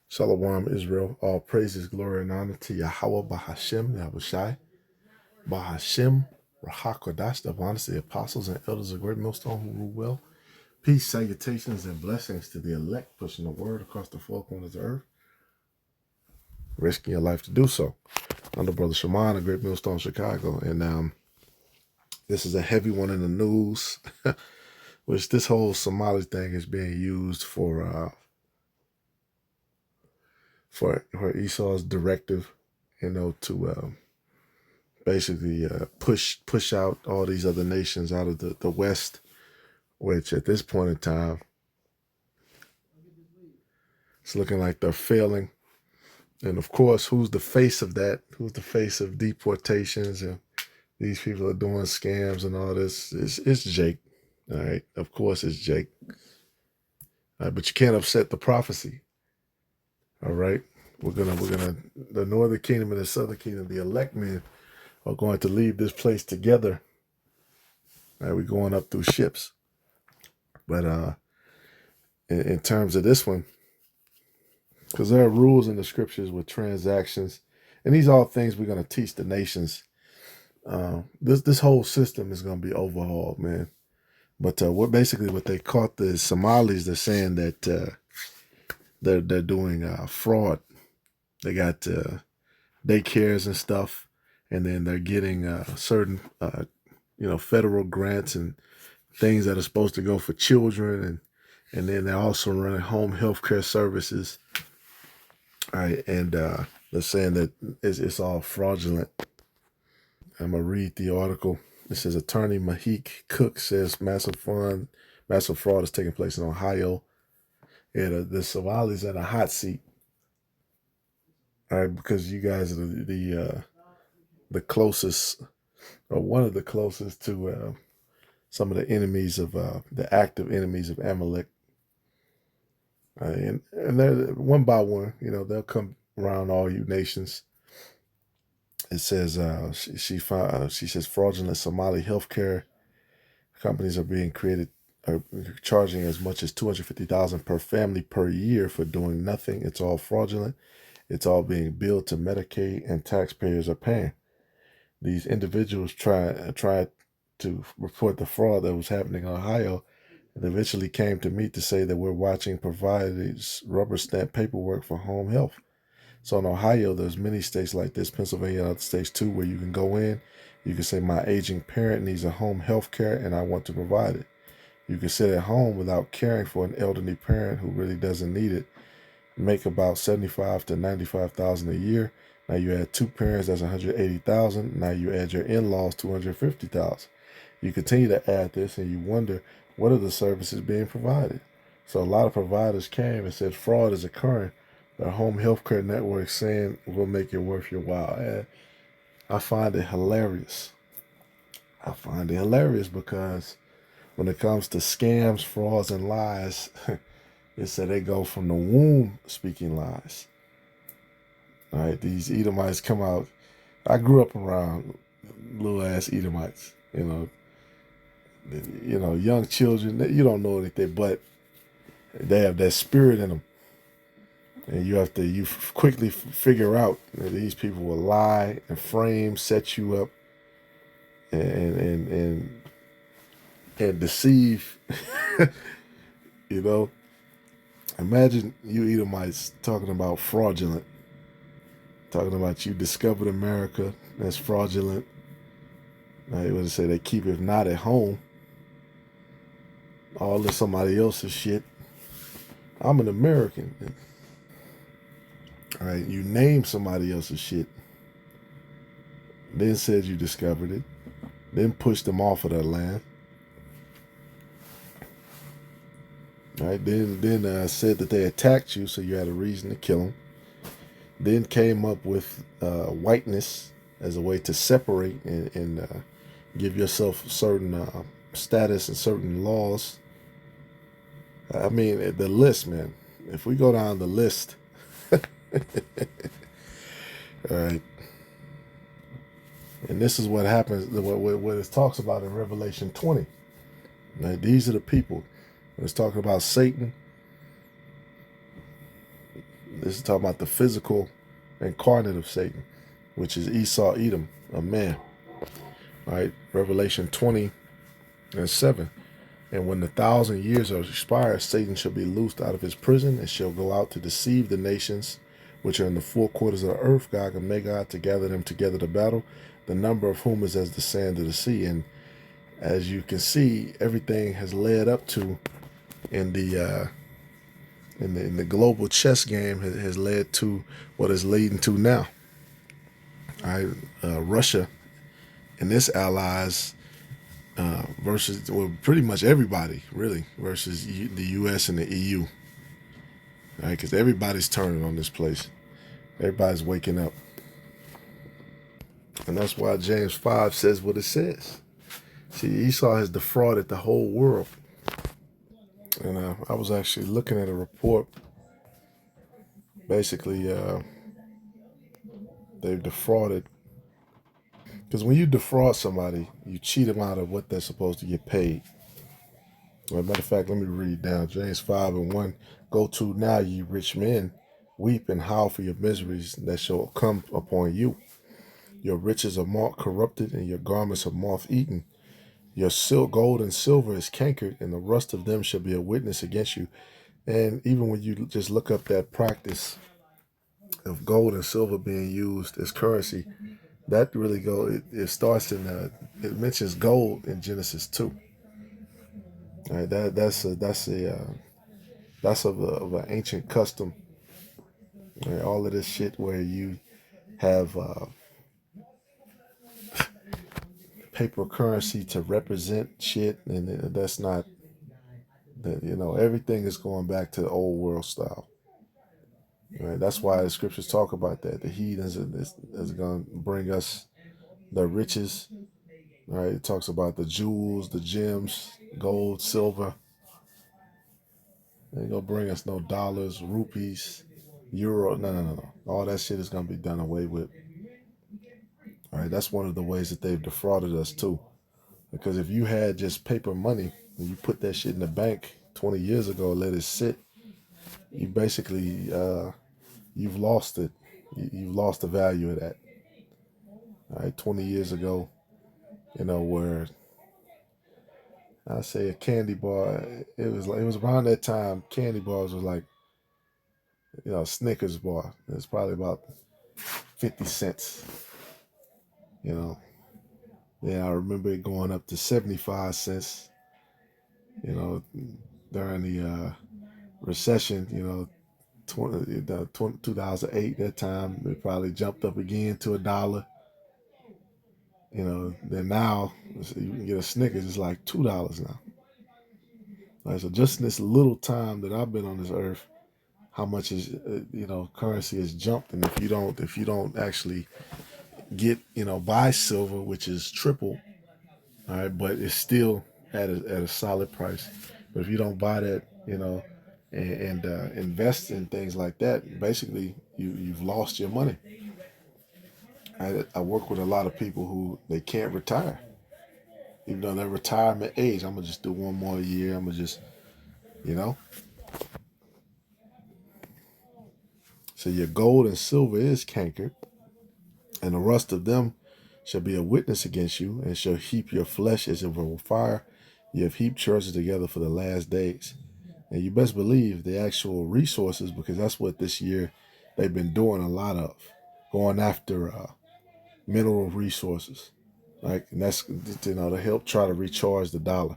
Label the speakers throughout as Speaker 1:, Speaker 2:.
Speaker 1: Shalom, Israel. All praises, glory, and honor to Yahweh Bahashem, Yahushai, Bahashem, Rahakodash, the honors the apostles and elders of Great Millstone who rule well. Peace, salutations, and blessings to the elect, pushing the word across the four corners of the earth, risking your life to do so. I'm the brother Shaman of Great Millstone, Chicago, and this is a heavy one in the news, which this whole Somali thing is being used for Esau's directive, to basically push out all these other nations out of the West, which at this point in time, it's looking like they're failing. And of course, who's the face of that? Who's the face of deportations and these people are doing scams and all this? It's Jake. All right. Of course, it's Jake. But you can't upset the prophecy. All right. We're gonna the northern kingdom and the southern kingdom, the elect men are going to leave this place together. All right, we're going up through ships. But in terms of this one, because there are rules in the scriptures with transactions, and these are all things we're going to teach the nations. This whole system is going to be overhauled, man. But what they caught the Somalis, they're saying that they're doing fraud. They got daycares and stuff, and then they're getting certain federal grants and things that are supposed to go for children, and then they're also running home health care services. All right, and they're saying that it's all fraudulent. I'm going to read the article. It says attorney Mahik Cook says massive fraud is taking place in Ohio. And the Somalis in a hot seat. All right, because you guys are the closest, or one of the closest to some of the enemies of the active enemies of Amalek. And they're one by one, they'll come around all you nations. It says she says fraudulent Somali healthcare companies are being created, are charging as much as $250,000 per family per year for doing nothing. It's all fraudulent. It's all being billed to Medicaid, and taxpayers are paying. These individuals tried to report the fraud that was happening in Ohio, and eventually came to me to say that we're watching providers rubber stamp paperwork for home health. So in Ohio, there's many states like this, Pennsylvania and other states too, where you can go in, you can say my aging parent needs a home health care and I want to provide it. You can sit at home without caring for an elderly parent who really doesn't need it, make about $75,000 to $95,000 a year. Now you add two parents, that's $180,000. Now you add your in-laws, $250,000. You continue to add this and you wonder, what are the services being provided? So a lot of providers came and said fraud is occurring. The home healthcare network saying we'll make it worth your while. And I find it hilarious. I find it hilarious because when it comes to scams, frauds, and lies, it said they go from the womb speaking lies. All right, these Edomites come out. I grew up around little ass Edomites. Young children. You don't know anything, but they have that spirit in them. And you quickly figure out that these people will lie and frame, set you up, and deceive. you know, Imagine you Edomites talking about fraudulent, talking about you discovered America. That's fraudulent. They would say they keep it not at home. All of somebody else's shit. I'm an American. All right, you name somebody else's shit. Then said you discovered it. Then pushed them off of their land. All right, then said that they attacked you, so you had a reason to kill them. Then came up with whiteness as a way to separate and give yourself certain status and certain laws. I mean, the list, man. If we go down the list, all right, and this is what happens, what it talks about in Revelation 20. Right, these are the people. When it's talking about Satan, This is talking about the physical incarnate of Satan, which is Esau, Edom, a man. Right? Revelation 20:7. And when the 1,000 years are expired, Satan shall be loosed out of his prison and shall go out to deceive the nations which are in the four quarters of the earth, Gog and Magog, to gather them together to battle, the number of whom is as the sand of the sea. And as you can see, everything has led up to in the global chess game has led to what is leading to now. All right, Russia and its allies versus, well, pretty much everybody really versus the U.S. and the EU. All right, because everybody's turning on this place. Everybody's waking up, and that's why James 5 says what it says. See, Esau has defrauded the whole world, and I was actually looking at a report. Basically, they've defrauded. Because when you defraud somebody, you cheat them out of what they're supposed to get paid. Well, matter of fact, let me read down James 5:1. Go to now, ye rich men, weep and howl for your miseries that shall come upon you. Your riches are moth corrupted, and your garments are moth eaten. Your silk, gold, and silver is cankered, and the rust of them shall be a witness against you. And even when you just look up that practice of gold and silver being used as currency, that really it starts in it mentions gold in Genesis 2. All right, that's of an ancient custom. Right? All of this shit where you have paper currency to represent shit, and that's not that. Everything is going back to the old world style. Right? That's why the scriptures talk about that. The heathens is going to bring us the riches. Right? It talks about the jewels, the gems, gold, silver. They ain't gonna bring us no dollars, rupees, euro. No. All that shit is gonna be done away with. All right, that's one of the ways that they've defrauded us too. Because if you had just paper money and you put that shit in the bank 20 years ago, let it sit, you basically you've lost it. You've lost the value of that. All right, 20 years ago, where I say a candy bar, it was around that time. Candy bars was like Snickers bar. It's probably about 50 cents. Yeah, I remember it going up to 75 cents, during the recession, 2008, that time, it probably jumped up again to $1. Then now you can get a Snickers, it's like $2 now. All right, so just in this little time that I've been on this earth, how much is currency has jumped, and if you don't actually get buy silver, which is triple. All right, but it's still at a solid price. But if you don't buy that, and invest in things like that, basically you've lost your money. I work with a lot of people who they can't retire, even though they're retirement age. I'm gonna just do one more year. I'm gonna just, you know. So your gold and silver is cankered, and the rust of them shall be a witness against you, and shall heap your flesh as if with fire. You have heaped treasures together for the last days. And you best believe the actual resources, because that's what this year they've been doing a lot of, going after mineral resources. Right? And that's, to help try to recharge the dollar.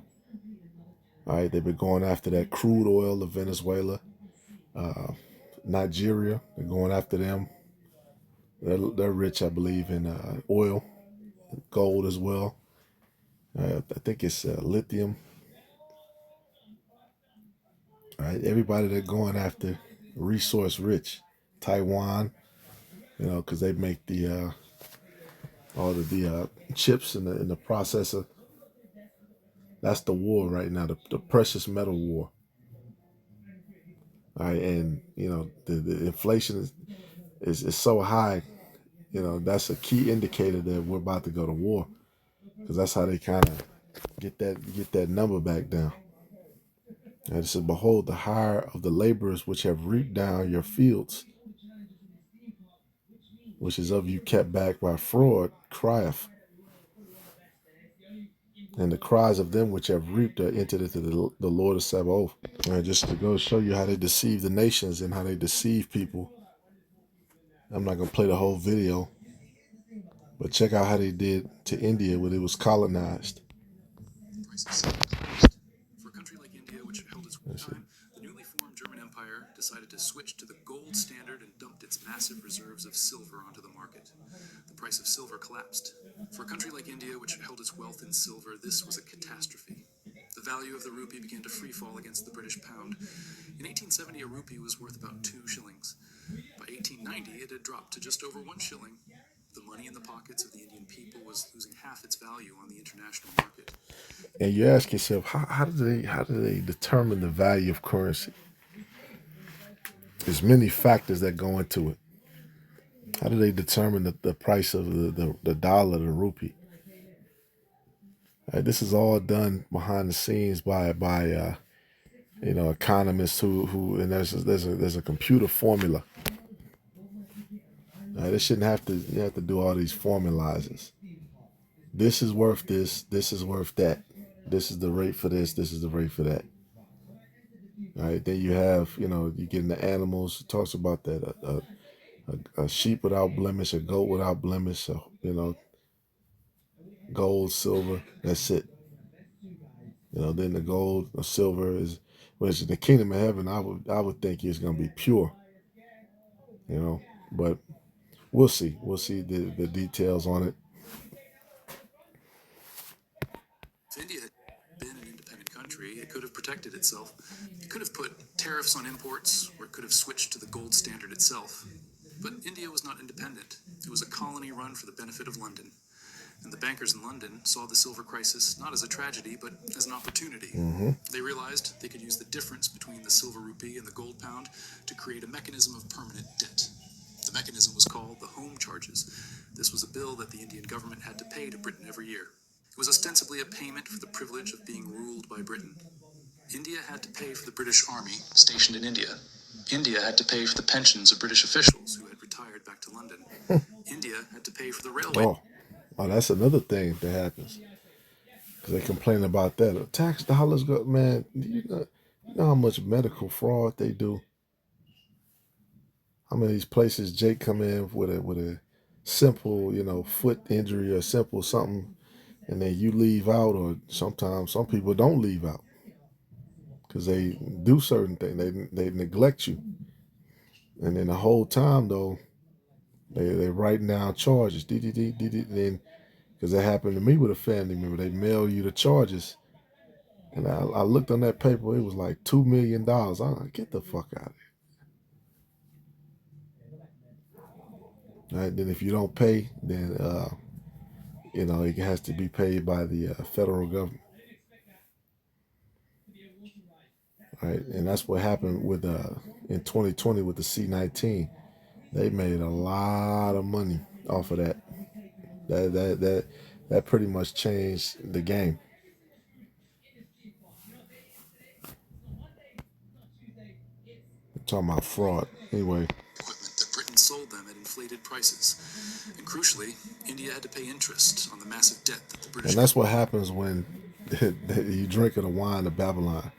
Speaker 1: All right, they've been going after that crude oil of Venezuela, Nigeria. They're going after them. They're rich, I believe, in oil, gold as well. I think it's lithium. All right, everybody they're going after, resource rich. Taiwan, because they make the all of the chips in the processor. That's the war right now, the precious metal war. All right, and the inflation is so high. That's a key indicator that we're about to go to war, because that's how they kind of get that number back down. And it says, behold, the hire of the laborers which have reaped down your fields, which is of you kept back by fraud, crieth. And the cries of them which have reaped are entered into the Lord of Sabaoth. And just to go show you how they deceive the nations and how they deceive people. I'm not going to play the whole video, but check out how they did to India when it was colonized. For a country like India, which held its time, the newly formed German Empire decided to switch to the gold standard and dumped its massive reserves of silver onto the market. The price of silver collapsed. For a country like India, which held its wealth in silver, this was a catastrophe. The value of the rupee began to freefall against the British pound. In 1870, a rupee was worth about 2 shillings. By 1890, it had dropped to just over 1 shilling. The money in the pockets of the Indian people was losing half its value on the international market. And you ask yourself, how do they determine the value of currency? There's many factors that go into it. How do they determine the price of the dollar, the rupee? This is all done behind the scenes by economists who and there's a computer formula. They shouldn't have to do all these formalizers. This is worth this. This is worth that. This is the rate for this. This is the rate for that. All right. Then you have, you get into animals. It talks about that. A sheep without blemish, a goat without blemish, gold, silver. That's it. Then the gold or silver is, which in the kingdom of heaven, I would think is going to be pure. But we'll see. We'll see the details on it. If India had been an independent country, it could have protected itself. It could have put tariffs on imports, or it could have switched to the gold standard itself. But India was not independent. It was a colony run for the benefit of London. And the bankers in London saw the silver crisis not as a tragedy, but as an opportunity. Mm-hmm. They realized they could use the difference between the silver rupee and the gold pound to create a mechanism of permanent debt. The mechanism was called the home charges. This was a bill that the Indian government had to pay to Britain every year. It was ostensibly a payment for the privilege of being ruled by Britain. India had to pay for the British army stationed in India. India had to pay for the pensions of British officials who had retired back to London. India had to pay for the railway. Oh, that's another thing that happens. Because they complain about that. Tax dollars go, man. You know how much medical fraud they do. How many of these places Jake come in with a simple, foot injury or simple something, and then you leave out, or sometimes some people don't leave out because they do certain things. They neglect you, and then the whole time though, they writing down charges. Then because that happened to me with a family member, they mail you the charges, and I looked on that paper. It was like $2 million. I'm like, get the fuck out of here. All right, then if you don't pay, then it has to be paid by the federal government. All right, and that's what happened with in 2020 with the C-19. They made a lot of money off of that. That pretty much changed the game. I'm talking about fraud. Anyway. Equipment that Britain sold them at inflated prices. And crucially, India had to pay interest on the massive debt that the British... And that's what happens when you drink of the wine of Babylon.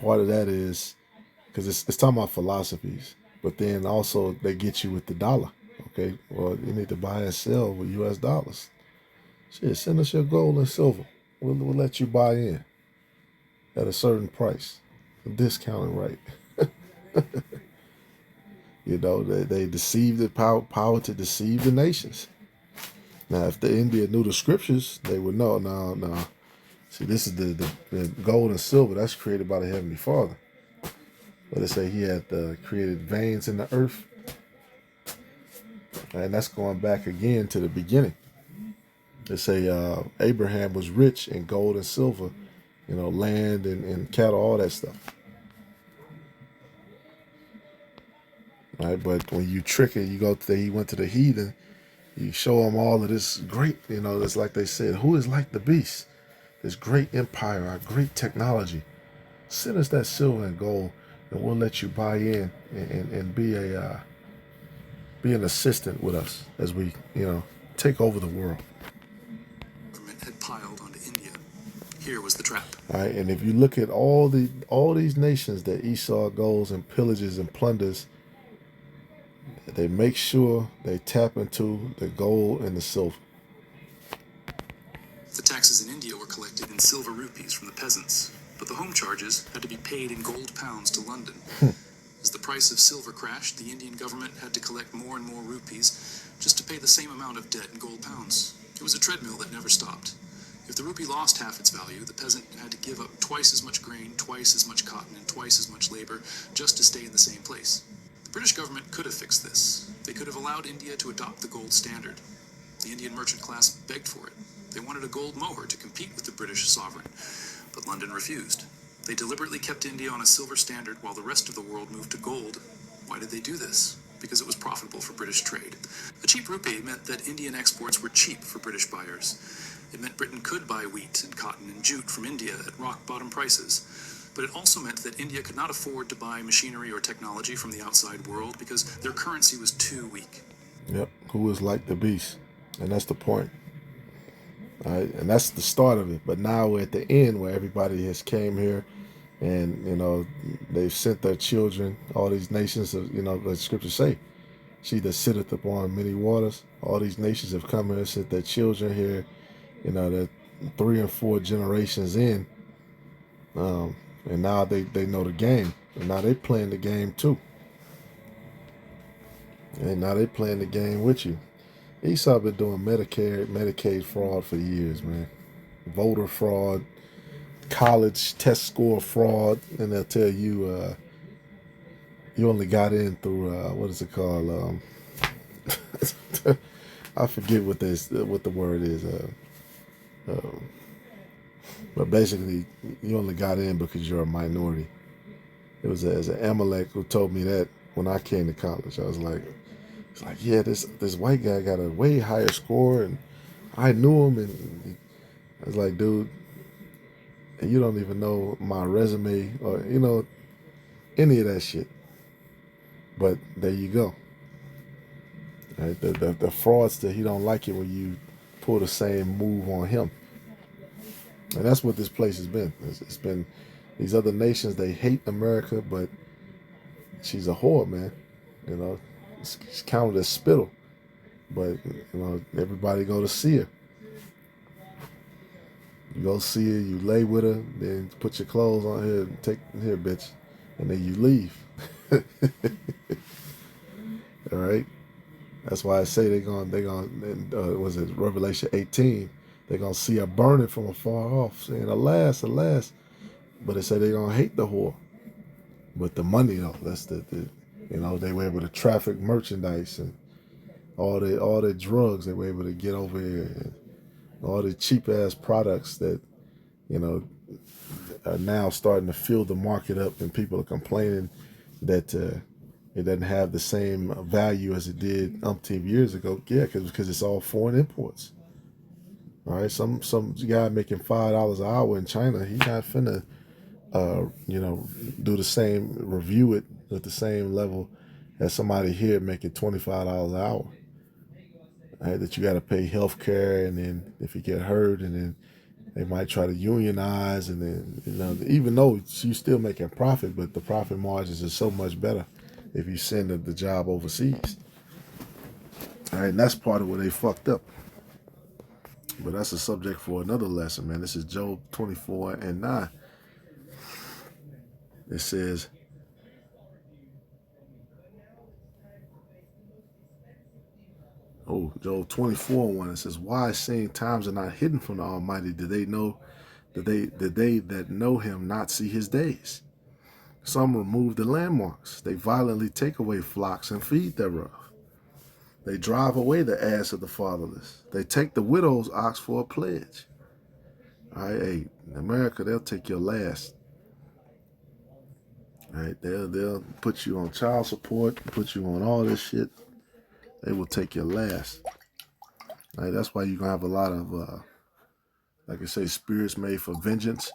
Speaker 1: Part of that is, because it's talking about philosophies, but then also they get you with the dollar. Okay, well, you need to buy and sell with U.S. dollars. Shit, send us your gold and silver. We'll let you buy in at a certain price, a discounted rate. They deceive the power to deceive the nations. Now, if the India knew the scriptures, they would know. No. See, this is the gold and silver that's created by the Heavenly Father. But they say he had created veins in the earth. And that's going back again to the beginning. They say Abraham was rich in gold and silver, land and cattle, all that stuff. Right? But when you trick it, he went to the heathen, you show them all of this great, it's like they said, who is like the beast? This great empire, our great technology. Send us that silver and gold, and we'll let you buy in and be an assistant with us as we, take over the world.
Speaker 2: Government had piled onto India. Here was the trap.
Speaker 1: All right, and if you look at all these nations that Esau goes and pillages and plunders, they make sure they tap into the gold and the silver.
Speaker 2: The taxes in India were collected in silver rupees from the peasants, but the home charges had to be paid in gold pounds to London. As the price of silver crashed, the Indian government had to collect more and more rupees just to pay the same amount of debt in gold pounds. It was a treadmill that never stopped. If the rupee lost half its value, the peasant had to give up twice as much grain, twice as much cotton, and twice as much labor just to stay in the same place. The British government could have fixed this. They could have allowed India to adopt the gold standard. The Indian merchant class begged for it. They wanted a gold mower to compete with the British sovereign, but London refused. They deliberately kept India on a silver standard while the rest of the world moved to gold. Why did they do this? Because it was profitable for British trade. A cheap rupee meant that Indian exports were cheap for British buyers. It meant Britain could buy wheat and cotton and jute from India at rock-bottom prices. But it also meant that India could not afford to buy machinery or technology from the outside world because their currency was too weak.
Speaker 1: Yep, who is like the beast, and that's the point. All right, and that's the start of it. But now we're at the end where everybody has came here, and they've sent their children. All these nations, the scriptures say, "She that sitteth upon many waters." All these nations have come here, sent their children here. They're 3 and 4 generations in, and now they know the game, and now they playing the game too. And now they playing the game with you. Esau been doing Medicaid fraud for years, man. Voter fraud, college test score fraud, and they'll tell you you only got in through what is it called? I forget what the word is. But basically, you only got in because you're a minority. It was an Amalek who told me that when I came to college. I was like, it's like, yeah, this white guy got a way higher score, and I knew him, and I was like, dude, and you don't even know my resume or any of that shit. But there you go. Right? The fraudster, he don't like it when you pull the same move on him, and that's what this place has been. It's been these other nations, they hate America, but she's a whore, man. It's counted as spittle, but everybody go to see her. You go see her, you lay with her, then put your clothes on her, and take here, bitch, and then you leave. All right. That's why I say they're going. Was it Revelation 18? They're gonna see her burning from afar off, saying, "Alas, alas!" But they say they're gonna hate the whore, but the money though. That's they were able to traffic merchandise and all the drugs they were able to get over here, and all the cheap ass products that you know are now starting to fill the market up, and people are complaining that it doesn't have the same value as it did umpteen years ago. Yeah, because it's all foreign imports. All right, some guy making $5 an hour in China, he's not finna do the same, review it at the same level as somebody here making $25 an hour. Right, that you got to pay health care, and then if you get hurt, and then they might try to unionize, and then even though you're still making profit, but the profit margins are so much better if you send the job overseas. All right, and that's part of where they fucked up. But that's a subject for another lesson, man. This is Job 24:9. It says, Job 24:1. It says, "Why, saying times are not hidden from the Almighty? Do they know that they that know Him not see His days? Some remove the landmarks. They violently take away flocks and feed thereof. They drive away the ass of the fatherless. They take the widow's ox for a pledge." All right, hey, in America, they'll take your last. All right, they'll put you on child support, put you on all this shit. They will take your last. All right, that's why you're gonna have a lot of, like I say, spirits made for vengeance.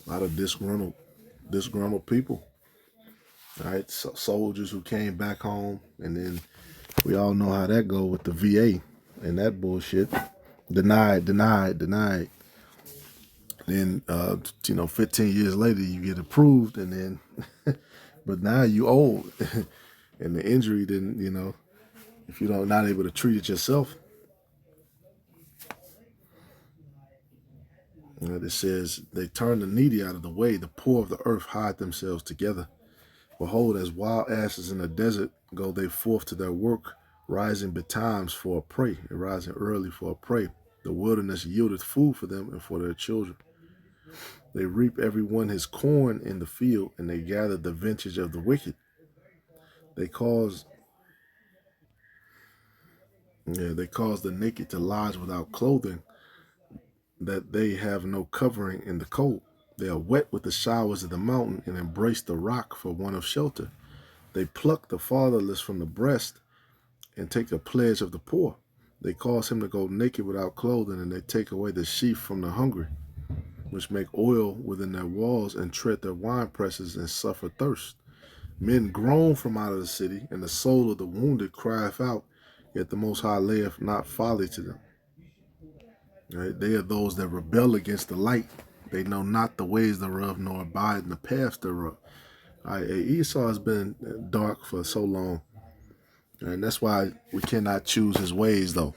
Speaker 1: A lot of disgruntled people. All right, so soldiers who came back home, and then we all know how that go with the VA and that bullshit. Denied. Then 15 years later you get approved, and then but now you old, and the injury didn't. If you don't not able to treat it yourself, it says they turn the needy out of the way, the poor of the earth hide themselves together. Behold, as wild asses in the desert go they forth to their work, rising betimes for a prey, and rising early for a prey. The wilderness yieldeth food for them and for their children. They reap every one his corn in the field, and they gather the vintage of the wicked. They cause the naked to lodge without clothing, that they have no covering in the cold. They are wet with the showers of the mountain, and embrace the rock for want of shelter. They pluck the fatherless from the breast, and take a pledge of the poor. They cause him to go naked without clothing, and they take away the sheaf from the hungry, which make oil within their walls, and tread their wine presses, and suffer thirst. Men groan from out of the city, and the soul of the wounded crieth out, yet the Most High layeth not folly to them. Right? They are those that rebel against the light. They know not the ways thereof, nor abide in the paths thereof. Right? Esau has been dark for so long, and that's why we cannot choose his ways, though.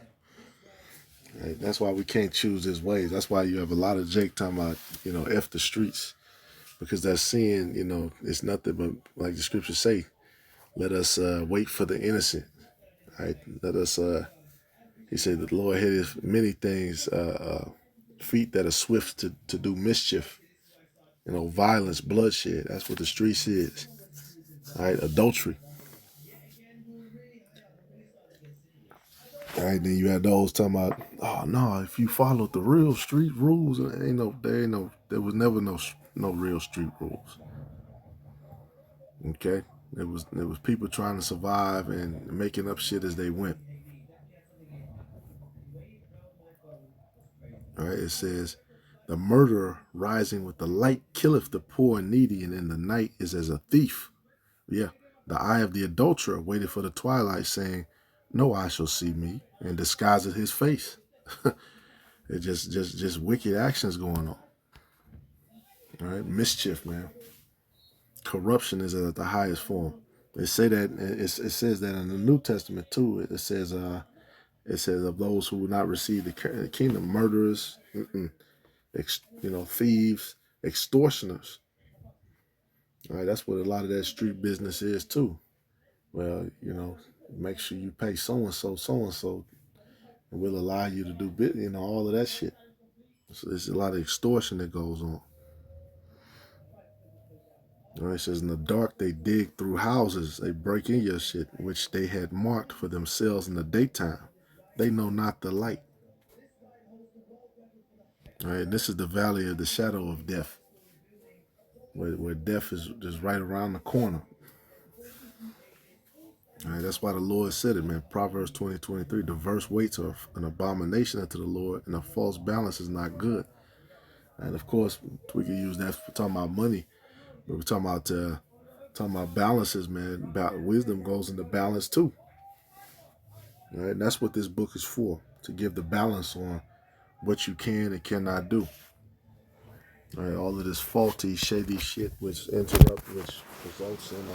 Speaker 1: Right? That's why we can't choose his ways. That's why you have a lot of Jake talking about, F the streets, because they're seeing, it's nothing but, like the scriptures say, let us wait for the innocent. Right? Let us, he said that the Lord had his many things, feet that are swift to do mischief, violence, bloodshed. That's what the streets is. All right, adultery. All right, then you had those talking about, oh no, if you followed the real street rules, there was never no real street rules. Okay, it was people trying to survive and making up shit as they went. All right, it says, the murderer rising with the light killeth the poor and needy, and in the night is as a thief. Yeah, the eye of the adulterer waited for the twilight, saying, no eye shall see me, and disguiseth his face. It's just wicked actions going on. All right, mischief, man. Corruption is at the highest form. They say that it says that in the New Testament too. It says of those who will not receive the kingdom, murderers, thieves, extortioners. All right, that's what a lot of that street business is too. Well, make sure you pay so and so, and we'll allow you to do all of that shit. So there's a lot of extortion that goes on. All right, it says, in the dark they dig through houses, they break in your shit, which they had marked for themselves in the daytime. They know not the light. All right, this is the valley of the shadow of death, where death is just right around the corner. All right, that's why the Lord said it, man. Proverbs 20:23, diverse weights are an abomination unto the Lord, and a false balance is not good. And of course, we can use that for talking about money, but we're talking about balances, man. Wisdom goes into balance too. All right, and that's what this book is for, to give the balance on what you can and cannot do. All right, all of this faulty, shady shit which results in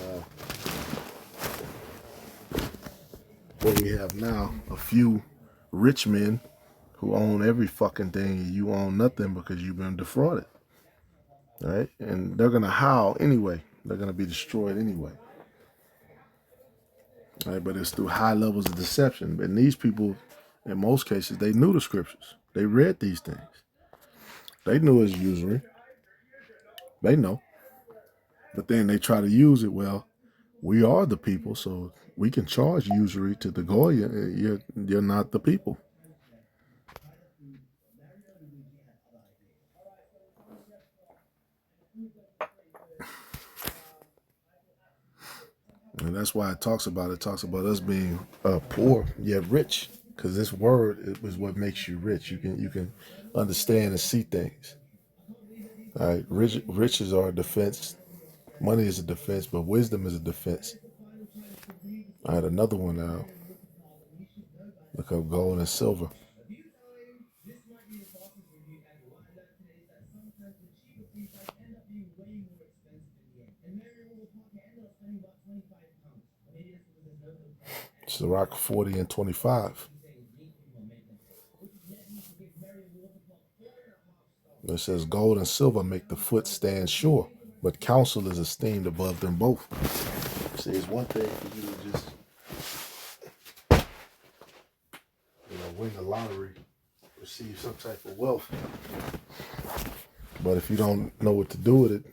Speaker 1: what we have now, a few rich men who own every fucking thing, and you own nothing because you've been defrauded. All right, and they're gonna howl anyway. They're gonna be destroyed anyway. All right, but it's through high levels of deception. And these people, in most cases, they knew the scriptures. They read these things. They knew it's usury. They know. But then they try to use it. Well, we are the people, so we can charge usury to the Goya. You're not the people. And that's why it talks about us being poor yet rich, because this word is what makes you rich. You can understand and see things. All right, riches are a defense. Money is a defense, but wisdom is a defense. All right, another one now. Look up gold and silver. Sirach 40 and 25. It says, gold and silver make the foot stand sure, but counsel is esteemed above them both. See, it's one thing for you to just, win the lottery, receive some type of wealth. But if you don't know what to do with it,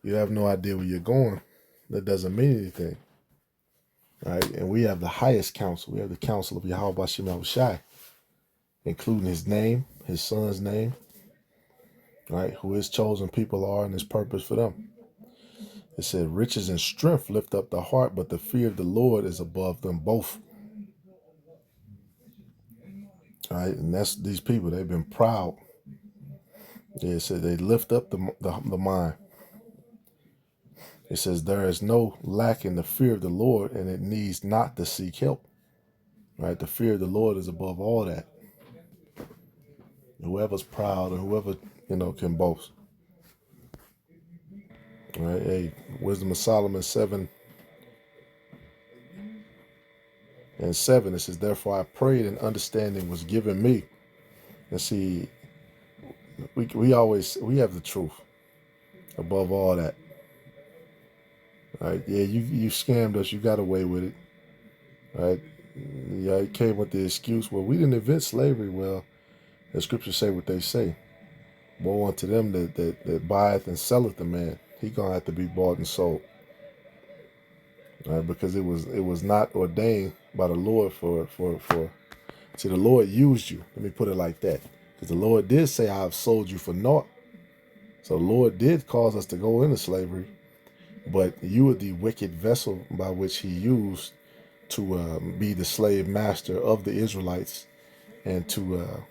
Speaker 1: you have no idea where you're going, that doesn't mean anything. Right? And we have the highest counsel. We have the counsel of Yahweh Bashim Yahushai, including his name, his son's name, right? Who his chosen people are and his purpose for them. It said, riches and strength lift up the heart, but the fear of the Lord is above them both. All right, and that's these people. They've been proud. Yeah, it said they lift up the mind. It says there is no lack in the fear of the Lord, and it needs not to seek help. Right, the fear of the Lord is above all that. Whoever's proud or whoever can boast. All right, hey, Wisdom of Solomon 7 and 7. It says, therefore I prayed, and understanding was given me. And see, we have the truth above all that. Right? Yeah, you scammed us, you got away with it. Right? Yeah, it came with the excuse, well, we didn't invent slavery. Well, the scriptures say what they say. Woe unto them that buyeth and selleth the man. He gonna have to be bought and sold. Right? Because it was not ordained by the Lord for see, the Lord used you. Let me put it like that. Because the Lord did say, I have sold you for naught. So the Lord did cause us to go into slavery, but you were the wicked vessel by which he used to be the slave master of the Israelites and to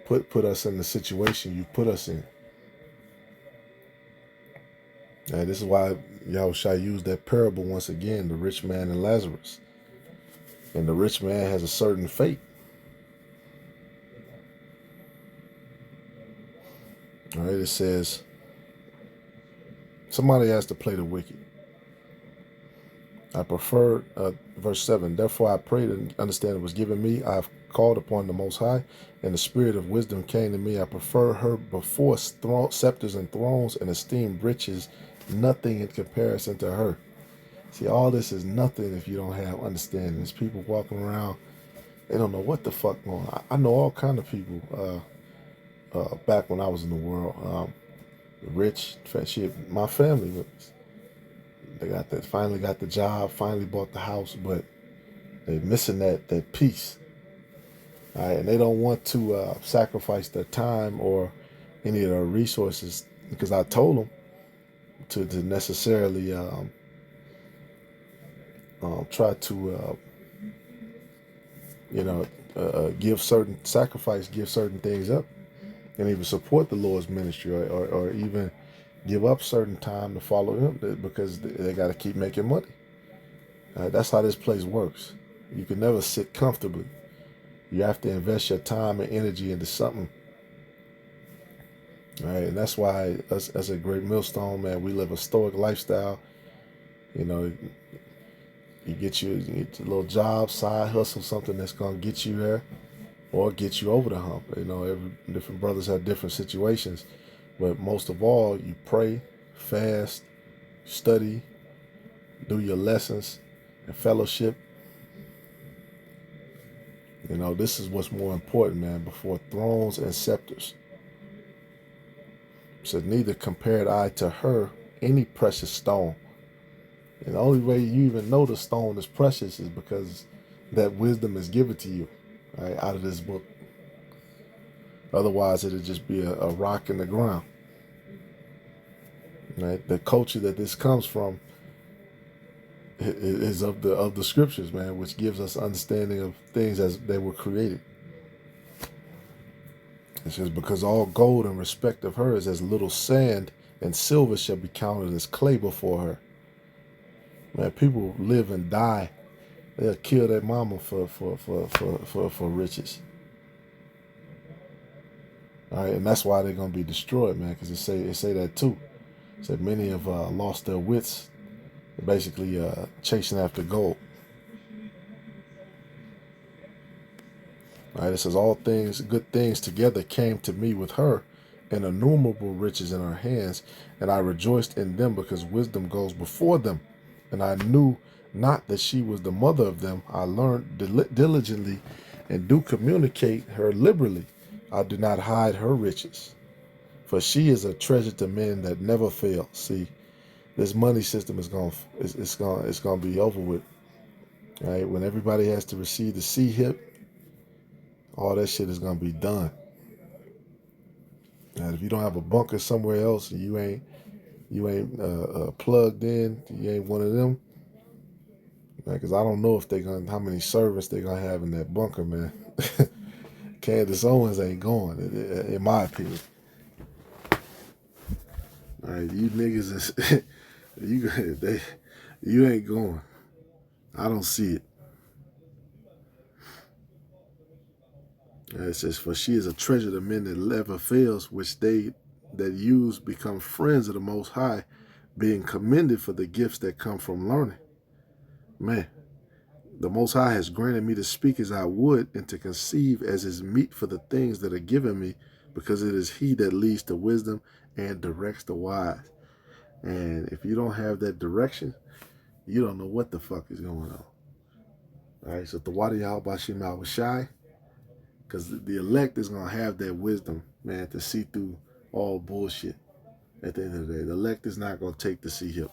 Speaker 1: put us in the situation you put us in. And this is why Yahushua used that parable once again, the rich man and Lazarus. And the rich man has a certain fate. All right, it says, somebody has to play the wicked. I prefer, verse 7, therefore I prayed and understanding was given me. I have called upon the Most High, and the spirit of wisdom came to me. I prefer her before scepters and thrones, and esteem riches nothing in comparison to her. See, all this is nothing if you don't have understanding. There's people walking around, they don't know what the fuck going on. I know all kind of people back when I was in the world. Rich, shit, my family, they finally got the job, finally bought the house, but they're missing that piece. All right, and they don't want to sacrifice their time or any of their resources, because I told them to necessarily try to give certain things up, and even support the Lord's ministry, or even give up certain time to follow him, because they got to keep making money. That's how this place works. You can never sit comfortably. You have to invest your time and energy into something. All right, and that's why us as a Great Millstone, man, we live a stoic lifestyle. You get a little job, side hustle, something that's gonna get you there or get you over the hump. Every different brothers have different situations, but most of all, you pray, fast, study, do your lessons, and fellowship. This is what's more important, man, before thrones and scepters. So neither compared I to her any precious stone. And the only way you even know the stone is precious is because that wisdom is given to you, right, out of this book. Otherwise, it'd just be a rock in the ground. Right? The culture that this comes from is of the scriptures, man, which gives us understanding of things as they were created. It says, because all gold in respect of her is as little sand, and silver shall be counted as clay before her. Man, people live and die. They'll kill their mama for riches. All right, and that's why they're gonna be destroyed, man, because it say that too. It said many have lost their wits, basically chasing after gold. All right, it says all things, good things together came to me with her, and innumerable riches in her hands, and I rejoiced in them because wisdom goes before them, and I knew not that she was the mother of them. I learned diligently, and do communicate her liberally. I do not hide her riches. For she is a treasure to men that never fail. See, this money system is gonna be over with. Right? When everybody has to receive the C-HIP, all that shit is gonna be done. And if you don't have a bunker somewhere else and you ain't plugged in, you ain't one of them. Because I don't know if how many servants they're gonna have in that bunker, man. Candace Owens ain't going, in my opinion. All right, you niggas is you ain't going. I don't see it. It says, for she is a treasure to men that never fails, which they that use become friends of the Most High, being commended for the gifts that come from learning. Man, the Most High has granted me to speak as I would and to conceive as is meet for the things that are given me, because it is He that leads to wisdom and directs the wise. And if you don't have that direction, you don't know what the fuck is going on. All right, so Tawadi Al-Bashim Al-Washai, because the elect is going to have that wisdom, man, to see through all bullshit at the end of the day. The elect is not going to take the C-HIP.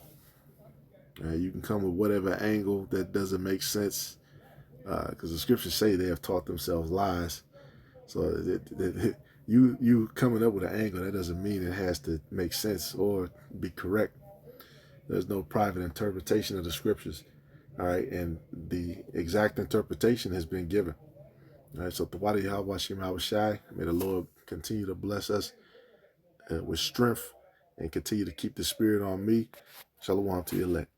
Speaker 1: You can come with whatever angle that doesn't make sense, because the scriptures say they have taught themselves lies. So you coming up with an angle, that doesn't mean it has to make sense or be correct. There's no private interpretation of the scriptures. All right, and the exact interpretation has been given. All right, so Tawadi Yahweh Shai, may the Lord continue to bless us with strength and continue to keep the spirit on me. Shalom to your elect.